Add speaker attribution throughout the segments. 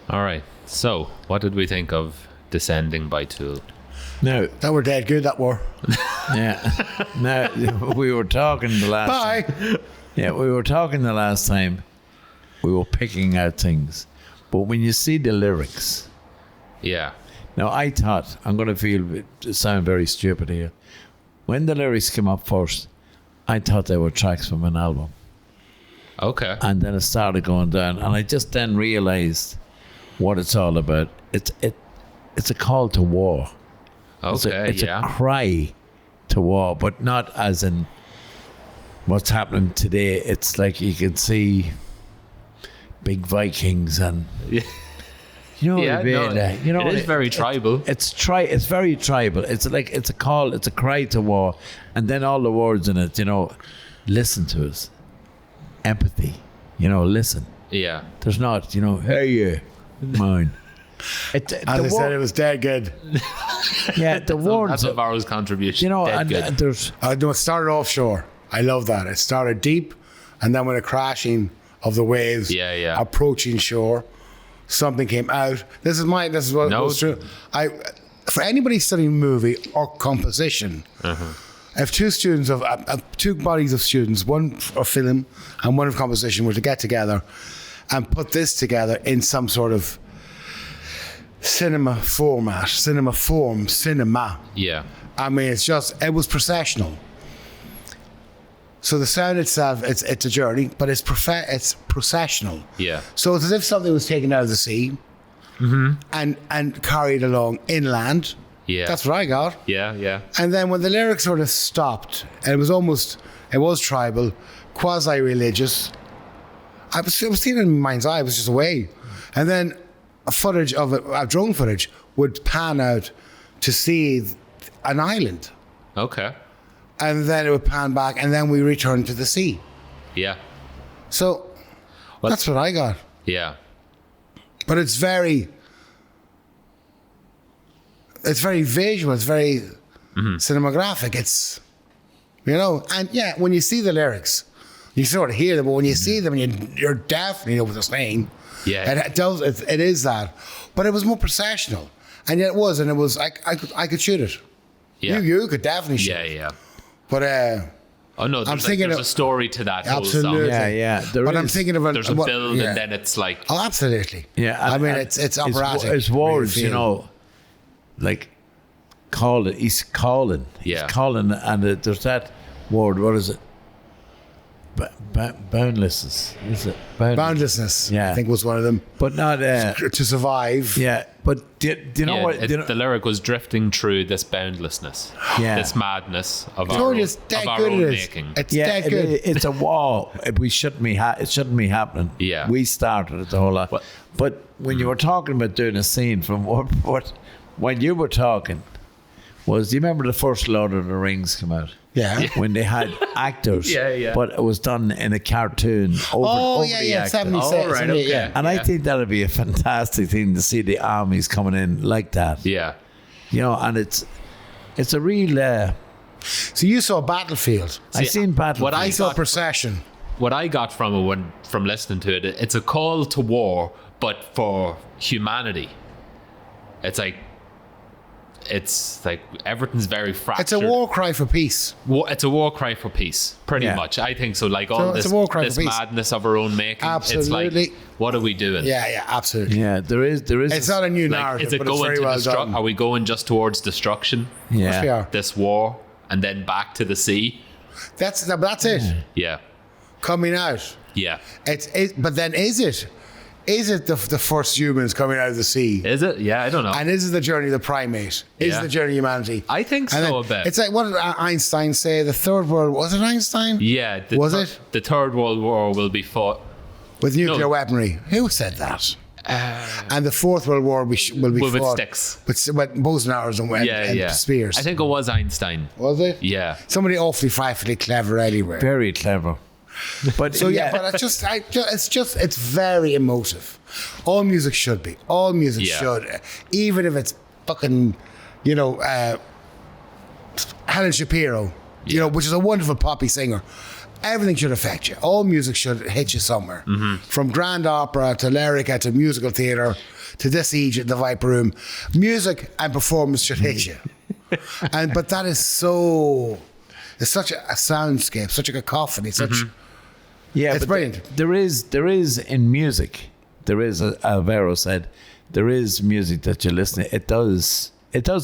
Speaker 1: All right. So, what did we think of Descending by Tool?
Speaker 2: No,
Speaker 3: That were dead good, that were.
Speaker 2: yeah. No, we were talking the last
Speaker 3: Bye.
Speaker 2: Yeah, we were talking the last time. We were picking out things. But when you see the lyrics,
Speaker 1: Yeah.
Speaker 2: now I thought, I'm going to sound very stupid here. When the lyrics came up first, I thought they were tracks from an album.
Speaker 1: Okay.
Speaker 2: And then it started going down. And I just then realised what it's all about. It's a call to war.
Speaker 1: Okay.
Speaker 2: It's a cry to war, but not as in what's happening today. It's like you can see big Vikings and you know what I mean? You know,
Speaker 1: it is very tribal.
Speaker 2: It's very tribal. It's like it's a cry to war, and then all the words in it. You know, listen to us, empathy. You know, listen.
Speaker 1: Yeah.
Speaker 2: There's not. You know, hey, yeah, mine.
Speaker 3: As I said, it was dead good.
Speaker 2: Yeah, the words.
Speaker 1: That's Alvaro's contribution.
Speaker 2: You know,
Speaker 1: Dead
Speaker 2: and
Speaker 1: good.
Speaker 2: there's.
Speaker 3: No, it started offshore. I love that. It started deep, and then with a crashing of the waves approaching shore, something came out. This is what was true. For anybody studying movie or composition, if two bodies of students, one of film and one of composition, were to get together and put this together in some sort of cinema.
Speaker 1: Yeah.
Speaker 3: I mean, it was processional. So the sound itself, it's a journey, but it's processional.
Speaker 1: Yeah.
Speaker 3: So it's as if something was taken out of the sea and carried along inland.
Speaker 1: Yeah.
Speaker 3: That's what I got.
Speaker 1: Yeah, yeah.
Speaker 3: And then when the lyrics sort of stopped, and it was tribal, quasi-religious, I was seeing it in my mind's eye, it was just away. And then a drone footage would pan out to see an island.
Speaker 1: Okay.
Speaker 3: And then it would pan back, and then we returned to the sea.
Speaker 1: Yeah.
Speaker 3: So that's what I got.
Speaker 1: Yeah.
Speaker 3: But it's very visual. It's very cinematographic. It's, you know, and yeah, when you see the lyrics, you sort of hear them, but when you see them, you're definitely know what they're saying.
Speaker 1: Yeah.
Speaker 3: It is that. But it was more processional. And yet it was, I could shoot it.
Speaker 1: Yeah.
Speaker 3: You could definitely shoot it.
Speaker 1: Yeah.
Speaker 3: But
Speaker 1: oh no,
Speaker 3: I'm thinking
Speaker 1: there's a story to that whole
Speaker 3: absolutely.
Speaker 1: song.
Speaker 2: Yeah.
Speaker 3: I'm thinking of
Speaker 1: There's a build and then it's like
Speaker 3: oh, absolutely.
Speaker 2: Yeah,
Speaker 3: I mean it's operatic.
Speaker 2: It's words,
Speaker 3: really
Speaker 2: you know, like call it. He's calling.
Speaker 1: Yeah.
Speaker 2: He's calling, and there's that word. What is it? Boundlessness. Is it
Speaker 3: Boundlessness?
Speaker 2: Yeah,
Speaker 3: I think was one of them.
Speaker 2: But not
Speaker 3: to survive.
Speaker 2: Yeah, but do you know what?
Speaker 1: The lyric was drifting through this boundlessness, this madness of our own making.
Speaker 3: It's dead good.
Speaker 2: It's a wall. It shouldn't be happening.
Speaker 1: Yeah,
Speaker 2: we started it the whole lot. But when you were talking about doing a scene from what when you were talking, do you remember the first Lord of the Rings come out?
Speaker 3: Yeah.
Speaker 2: When they had actors.
Speaker 1: Yeah.
Speaker 2: But it was done in a cartoon over the actor.
Speaker 3: 77.
Speaker 1: right, okay.
Speaker 3: Yeah.
Speaker 2: And I think that'd be a fantastic thing to see the armies coming in like that.
Speaker 1: Yeah.
Speaker 2: You know, and it's a real...
Speaker 3: So you saw Battlefield.
Speaker 2: I seen Battlefield.
Speaker 1: What I
Speaker 3: saw
Speaker 1: got
Speaker 3: Procession.
Speaker 1: What I got from it from listening to it, it's a call to war, but for humanity. It's like everything's very fractured.
Speaker 3: It's a war cry for peace.
Speaker 1: It's a war cry for peace, pretty much. I think so. Like all
Speaker 3: it's a war cry
Speaker 1: this
Speaker 3: for peace.
Speaker 1: madness of our own making.
Speaker 3: Absolutely.
Speaker 1: It's like, what are we doing?
Speaker 3: Yeah, absolutely.
Speaker 2: Yeah, there is.
Speaker 3: It's not a new narrative,
Speaker 1: Is it
Speaker 3: but it's
Speaker 1: going
Speaker 3: very
Speaker 1: to
Speaker 3: well done.
Speaker 1: Are we going just towards destruction?
Speaker 2: Yeah.
Speaker 3: We are.
Speaker 1: This war and then back to the sea.
Speaker 3: That's it.
Speaker 1: Yeah.
Speaker 3: Coming out.
Speaker 1: Yeah.
Speaker 3: But then is it? Is it the first humans coming out of the sea?
Speaker 1: Is it? Yeah, I don't know.
Speaker 3: And is it the journey of the primate? Is it the journey of humanity?
Speaker 1: I think so a bit.
Speaker 3: It's like, what did Einstein say? The third world, was it Einstein?
Speaker 1: Yeah. The Third World War will be fought
Speaker 3: with nuclear weaponry. Who said that? And the Fourth World War will be fought
Speaker 1: with sticks.
Speaker 3: With bows and arrows and spears.
Speaker 1: I think it was Einstein.
Speaker 3: Was it?
Speaker 1: Yeah.
Speaker 3: Somebody awfully frightfully clever anyway.
Speaker 2: Very clever. But
Speaker 3: but it's very emotive. All music should be. All music should, even if it's fucking, Helen Shapiro, which is a wonderful poppy singer. everything should affect you. All music should hit you somewhere. From grand opera to lyrica to musical theatre to this Egypt, the Viper Room. Music and performance should hit you. But that is so... It's such a soundscape, such a cacophony, it's brilliant.
Speaker 2: There is in music, there is, Alvaro said, there is music that you listen to. It does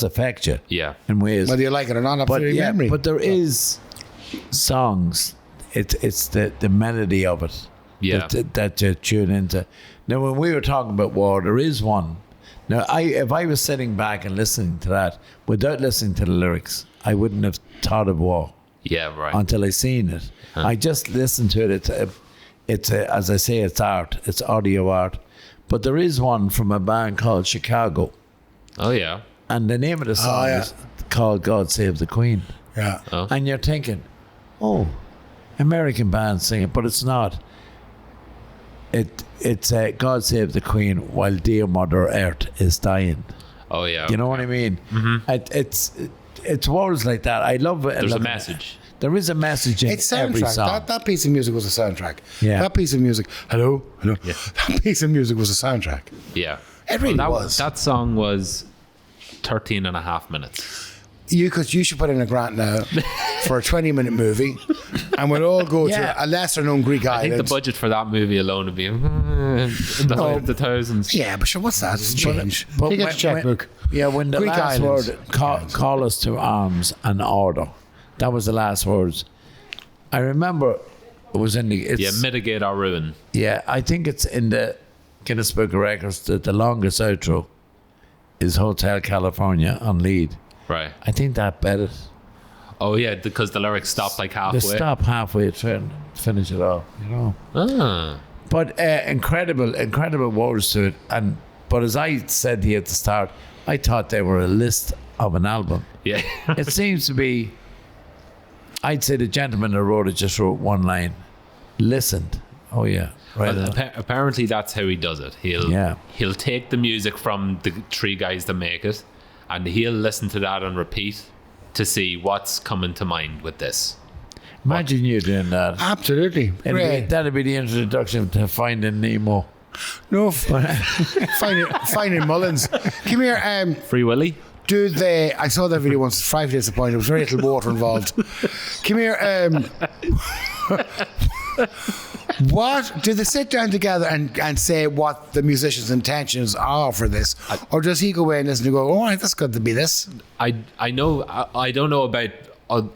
Speaker 2: affect you.
Speaker 1: Yeah.
Speaker 2: In ways.
Speaker 3: Whether you like it or not, memory.
Speaker 2: But there is songs, it's the melody of it.
Speaker 1: Yeah.
Speaker 2: That you tune into. Now, when we were talking about war, there is one. Now, if I was sitting back and listening to that without listening to the lyrics, I wouldn't have thought of war.
Speaker 1: Yeah, right.
Speaker 2: Until I seen it. I just listened to it. It's as I say, it's art. It's audio art. But there is one from a band called Chicago.
Speaker 1: Oh, yeah.
Speaker 2: And the name of the song is called God Save the Queen.
Speaker 3: Yeah.
Speaker 1: Oh.
Speaker 2: And you're thinking, American band singing, but it's not. It's God Save the Queen while dear Mother Earth is dying.
Speaker 1: Oh, yeah.
Speaker 2: You know what I mean? It's words like that. I love it.
Speaker 1: There's a message.
Speaker 2: There is a message in every song.
Speaker 3: That piece of music was a soundtrack.
Speaker 2: Yeah.
Speaker 3: That piece of music. Hello.
Speaker 1: Yeah.
Speaker 3: That piece of music was a soundtrack.
Speaker 1: Yeah.
Speaker 3: It really was.
Speaker 1: That song was 13 and a half minutes.
Speaker 3: You should put in a grant now for a 20-minute movie, and we'll all go to a lesser-known Greek island.
Speaker 1: I think the budget for that movie alone would be in the thousands.
Speaker 3: Yeah, but sure, what's that? It's change.
Speaker 2: But
Speaker 3: You get a checkbook.
Speaker 2: When the
Speaker 3: Greek
Speaker 2: last
Speaker 3: islands.
Speaker 2: word, call us to arms and order. That was the last words. I remember it was in the...
Speaker 1: mitigate our ruin.
Speaker 2: Yeah, I think it's in the Guinness Book of Records that the longest outro is Hotel California on lead.
Speaker 1: Right.
Speaker 2: I think that bet it.
Speaker 1: Oh, yeah, because the lyrics stop like halfway.
Speaker 2: They stop halfway to finish it off, you know.
Speaker 1: Ah.
Speaker 2: But incredible words to it. But as I said here at the start, I thought they were a list of an album.
Speaker 1: Yeah.
Speaker 2: It seems to be, I'd say the gentleman that wrote it just wrote one line. Listened. Oh, yeah. Right.
Speaker 1: Apparently that's how he does it. He'll take the music from the three guys that make it, and he'll listen to that on repeat to see what's coming to mind with this.
Speaker 2: Imagine you doing that.
Speaker 3: Absolutely.
Speaker 2: That'd be the introduction to Finding Nemo.
Speaker 3: No, finding Mullins. Come here.
Speaker 1: Free Willy?
Speaker 3: I saw that video once. 5 disappointed. There was very little water involved. Come here. What do they sit down together and say what the musician's intentions are for this, or does he go away and listen and go, "Oh, that's got to be this"?
Speaker 1: I don't know about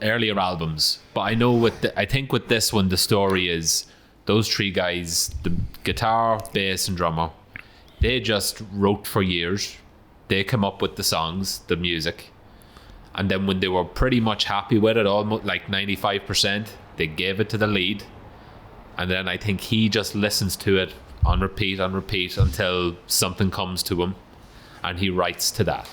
Speaker 1: earlier albums, but I know I think with this one the story is those three guys, the guitar, bass, and drummer, they just wrote for years. They come up with the songs, the music, and then when they were pretty much happy with it, almost like 95%, they gave it to the lead. And then I think he just listens to it on repeat until something comes to him, and he writes to that.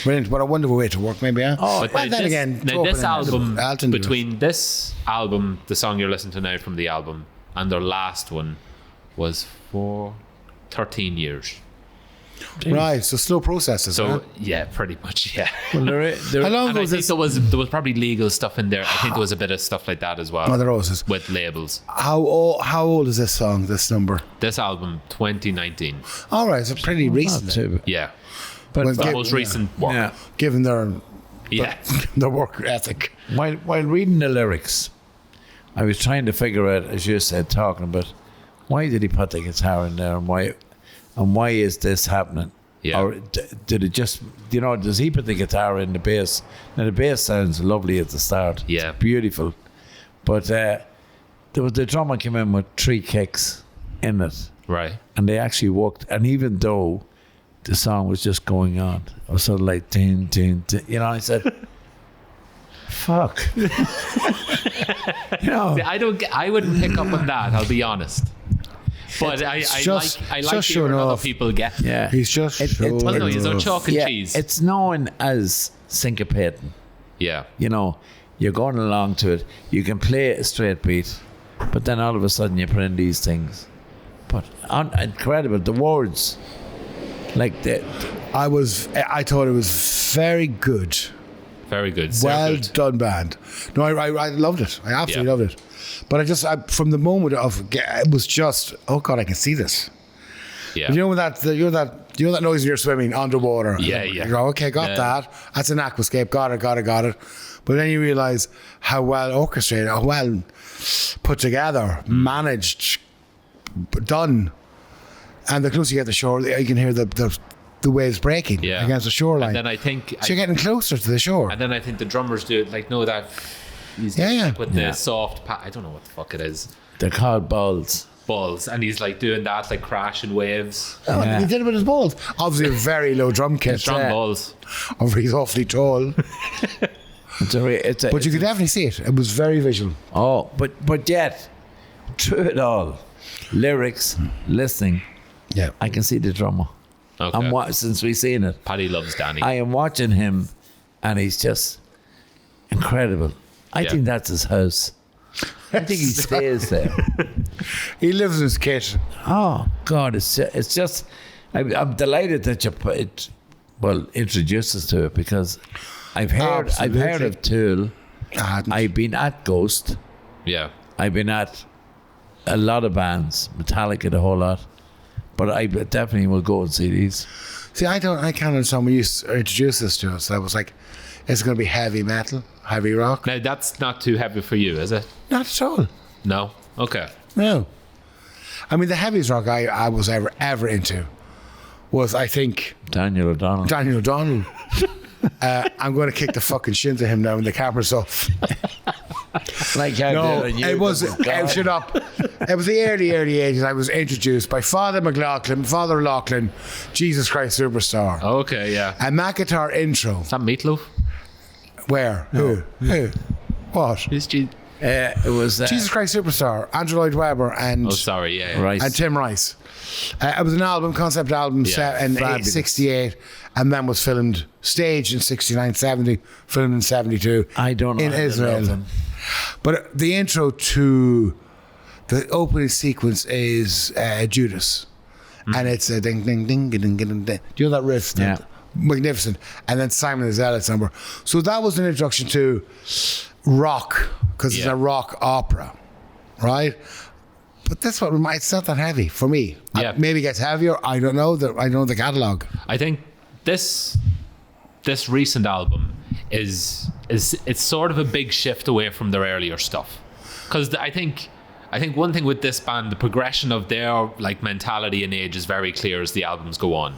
Speaker 3: Brilliant. What a wonderful way to work, maybe, huh?
Speaker 1: But this album, between this album, the song you're listening to now from the album, and their last one was for 13 years.
Speaker 3: Right, so slow processes.
Speaker 1: So yeah, pretty much, yeah.
Speaker 2: Well,
Speaker 3: how long ago was this?
Speaker 1: There was probably legal stuff in there. I think there was a bit of stuff like that as well.
Speaker 3: Mother Roses
Speaker 1: with labels.
Speaker 3: How old is this song? This number?
Speaker 1: This album, 2019.
Speaker 3: All right, so pretty recent.
Speaker 1: Yeah,
Speaker 2: but
Speaker 1: the most recent work.
Speaker 3: Yeah, given their work ethic.
Speaker 2: While reading the lyrics, I was trying to figure out, as you said, talking about why did he put the guitar in there, and why is this happening?
Speaker 1: Yeah.
Speaker 2: Or did it just, does he put the guitar in the bass? Now, the bass sounds lovely at the start.
Speaker 1: Yeah.
Speaker 2: It's beautiful. But the drummer came in with 3 kicks in it.
Speaker 1: Right.
Speaker 2: And they actually worked. And even though the song was just going on, it was sort of like, tin, tin, tin, I said, fuck.
Speaker 1: I wouldn't pick up on that, I'll be honest. But I like hearing other people get.
Speaker 2: Yeah,
Speaker 3: he's just
Speaker 1: he's on chalk and cheese.
Speaker 2: It's known as syncopating.
Speaker 1: Yeah,
Speaker 2: you're going along to it. You can play a straight beat, but then all of a sudden you put in these things. But incredible, the words, like that.
Speaker 3: I thought it was very good
Speaker 1: Very good.
Speaker 3: Well
Speaker 1: good.
Speaker 3: done, band. No, I loved it. I absolutely loved it. But from the moment of it was just, oh God, I can see this.
Speaker 1: Yeah.
Speaker 3: But you know that noise when you're swimming underwater.
Speaker 1: Yeah.
Speaker 3: You go, okay, got that. That's an aquascape. Got it. But then you realize how well orchestrated, how well put together, managed, done. And the closer you get to the shore, you can hear the waves breaking against the shoreline.
Speaker 1: And then I think...
Speaker 3: So you're getting closer to the shore.
Speaker 1: And then I think the drummers do it, like, know that... With the soft... I don't know what the fuck it is.
Speaker 2: They're called balls.
Speaker 1: And he's like doing that, like crashing waves.
Speaker 3: Oh, he did it with his balls. Obviously a very low drum kit.
Speaker 1: Strong balls.
Speaker 3: He's awfully tall. But you could definitely see it. It was very visual.
Speaker 2: Oh, but yet, through it all, lyrics, listening, I can see the drummer.
Speaker 1: Okay.
Speaker 2: Since we've seen it.
Speaker 1: Paddy loves Danny.
Speaker 2: I am watching him, and he's just incredible. I think that's his house. I think he stays there.
Speaker 3: He lives in his kit.
Speaker 2: Oh God, it's just. I'm delighted that you introduced us to it, because I've heard of Tool. I've been at Ghost.
Speaker 1: Yeah.
Speaker 2: I've been at a lot of bands, Metallica, the whole lot. But I definitely will go and see these.
Speaker 3: See, I can't understand when you introduced this to us. I was like, it's going to be heavy metal, heavy rock.
Speaker 1: Now, that's not too heavy for you, is it?
Speaker 3: Not at all.
Speaker 1: No? Okay.
Speaker 3: No. I mean, the heaviest rock I was ever into was, I think...
Speaker 2: Daniel O'Donnell.
Speaker 3: I'm going to kick the fucking shins of him now when the camera's off. It was shut up. It was the early 80s. I was introduced by Father Lachlan, Jesus Christ Superstar.
Speaker 1: Okay, yeah.
Speaker 3: And that guitar intro.
Speaker 1: Is that Meatloaf?
Speaker 3: Where? No. Who? What?
Speaker 2: It was
Speaker 3: Jesus Christ Superstar, Andrew Lloyd Webber and
Speaker 1: Rice.
Speaker 3: And Tim Rice. It was an concept album set in 68, and then was staged in 69, 70, filmed in 72.
Speaker 2: I don't know
Speaker 3: in Israel. But the intro to the opening sequence is Judas, and it's a ding ding ding ding ding ding. Do you know that riff?
Speaker 2: Yeah.
Speaker 3: Magnificent. And then Simon the Zealot's number. So that was an introduction to rock, because it's a rock opera, right? But that's what it's not that heavy for me.
Speaker 1: Yeah.
Speaker 3: Maybe it gets heavier. I don't know. I don't know the catalogue.
Speaker 1: I think this recent album is it's sort of a big shift away from their earlier stuff, because I think one thing with this band, the progression of their like mentality and age is very clear as the albums go on.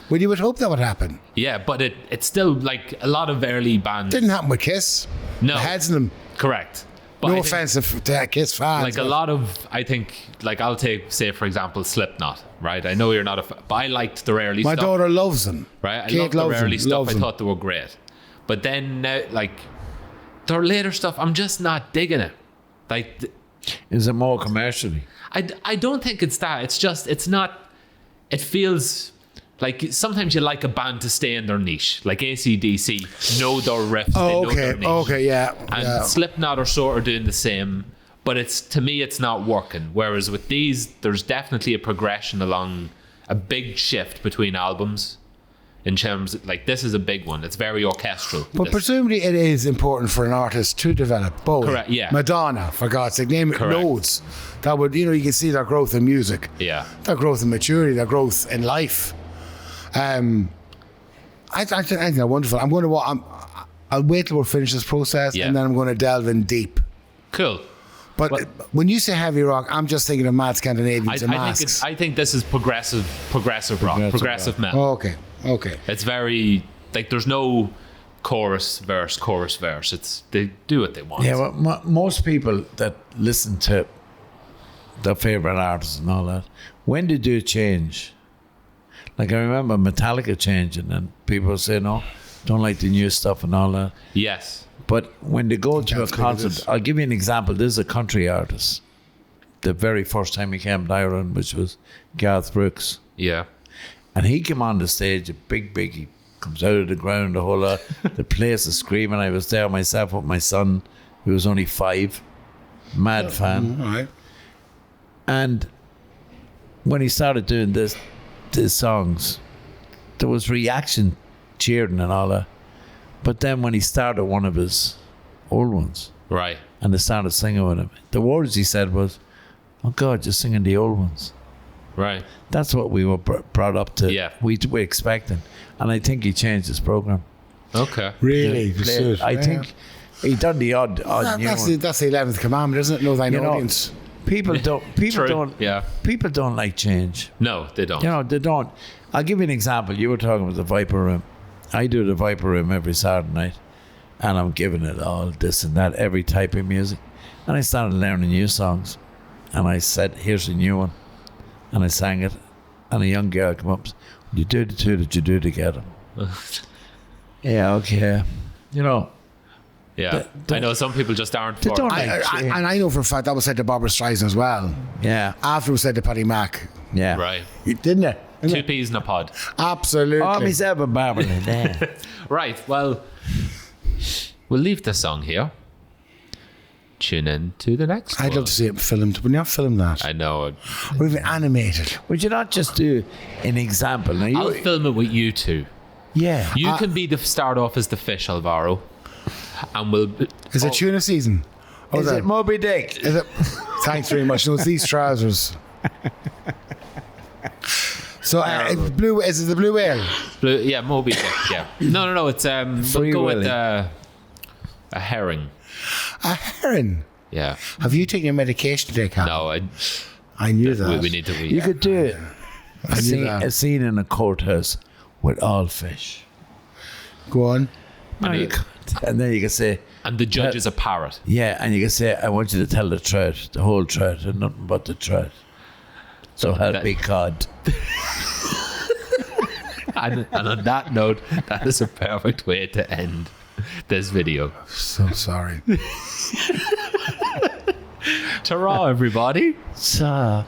Speaker 3: Well, you would hope that would happen.
Speaker 1: Yeah, but it's still like a lot of early bands.
Speaker 3: Didn't happen with Kiss.
Speaker 1: No.
Speaker 3: The heads in them.
Speaker 1: Correct. But
Speaker 3: no offense to Kiss fans.
Speaker 1: Like a lot of, I think, like I'll say for example, Slipknot, right? I know you're not but I liked their early stuff.
Speaker 3: My daughter loves them.
Speaker 1: Right? I loved their early stuff. I thought they were great. But then now, like, their later stuff, I'm just not digging it. Like,
Speaker 2: is it more commercially?
Speaker 1: I don't think it's that. It's just, it's not, it feels... Like, sometimes you like a band to stay in their niche. Like AC/DC know their riffs.
Speaker 3: Oh,
Speaker 1: they know their niche.
Speaker 3: Okay, yeah.
Speaker 1: And Slipknot are sort of doing the same. But to me, it's not working. Whereas with these, there's definitely a progression along a big shift between albums. In terms of, like, this is a big one. It's very orchestral.
Speaker 3: But presumably it is important for an artist to develop both.
Speaker 1: Correct, yeah.
Speaker 3: Madonna, for God's sake, name it. Loads. That would, you can see their growth in music.
Speaker 1: Yeah.
Speaker 3: Their growth in maturity, their growth in life. I think they're wonderful. I'll wait till we finish this process, and then I'm going to delve in deep.
Speaker 1: Cool.
Speaker 3: But when you say heavy rock, I'm just thinking of mad Scandinavians and masks.
Speaker 1: I think this is progressive rock, progressive metal.
Speaker 3: Oh, okay.
Speaker 1: It's very, like, there's no chorus, verse. It's, they do what they want.
Speaker 2: Yeah, well, most people that listen to their favourite artists and all that, when did you change? Like, I remember Metallica changing, and people say, no, don't like the new stuff and all that.
Speaker 1: Yes.
Speaker 2: But when they go to a concert, I'll give you an example. This is a country artist. The very first time he came to Ireland, which was Garth Brooks.
Speaker 1: Yeah.
Speaker 2: And he came on the stage, a big, he comes out of the ground, the whole lot. The place is screaming. I was there myself with my son, who was only 5. Mad fan.
Speaker 3: All right.
Speaker 2: And when he started doing these songs, there was reaction, cheering and all that. But then when he started one of his old ones,
Speaker 1: right,
Speaker 2: and they started singing with him, the words he said was, "Oh God, you're singing the old ones."
Speaker 1: right.
Speaker 2: That's what we were brought up to.
Speaker 1: Yeah.
Speaker 2: We expecting, and I think he changed his program.
Speaker 1: Okay.
Speaker 3: Really?
Speaker 2: I think he done the odd new one.
Speaker 3: That's the 11th commandment, isn't it? Know thine
Speaker 2: You know,
Speaker 3: audience.
Speaker 2: People don't. People
Speaker 1: True.
Speaker 2: don't.
Speaker 1: Yeah.
Speaker 2: People don't like change.
Speaker 1: No, they don't.
Speaker 2: You know, they don't. I'll give you an example. You were talking about the Viper Room. I do the Viper Room every Saturday night, and I'm giving it all this and that, every type of music. And I started learning new songs, and I said, "Here's a new one," and I sang it, and a young girl came up, "You do the two that you do together." Yeah, okay. You know.
Speaker 1: Yeah, I know some people just aren't for
Speaker 2: don't
Speaker 1: it.
Speaker 3: And I know for a fact that was said to Barbara Streisand as well.
Speaker 2: Yeah.
Speaker 3: After it was said to Paddy Mac.
Speaker 2: Yeah.
Speaker 1: Right.
Speaker 3: Didn't it?
Speaker 1: Two peas in a pod.
Speaker 3: Absolutely.
Speaker 2: Oh, myself and Barbara. Yeah.
Speaker 1: Right, well, we'll leave the song here. Tune in to the next one.
Speaker 3: I'd love to see it filmed. Would you not film that?
Speaker 1: I know.
Speaker 3: Or even animated.
Speaker 2: Would you not just do an example? Now,
Speaker 1: I'll film it with you two.
Speaker 2: yeah.
Speaker 1: You can be start off as the fish, Alvaro. And we'll...
Speaker 3: Is it tuna season?
Speaker 2: Is it Moby Dick?
Speaker 3: Is it? Thanks very much. No, it's these trousers. So, blue. Is it the blue whale?
Speaker 1: Yeah, Moby Dick, yeah. No. It's, we'll go with a herring.
Speaker 3: A heron.
Speaker 1: Yeah.
Speaker 3: Have you taken your medication today, Cal?
Speaker 1: No,
Speaker 3: I knew that.
Speaker 1: we need to...
Speaker 2: You could do it.
Speaker 3: that.
Speaker 2: A scene in a courthouse with all fish.
Speaker 3: Go on.
Speaker 2: No, you can't. And then you can say...
Speaker 1: And the judge is a parrot.
Speaker 2: Yeah, and you can say, "I want you to tell the truth, the whole truth, and nothing but the truth. So help me God."
Speaker 1: And on that note, that is a perfect way to end this video.
Speaker 3: So sorry.
Speaker 1: Ta-ra, everybody.
Speaker 2: So...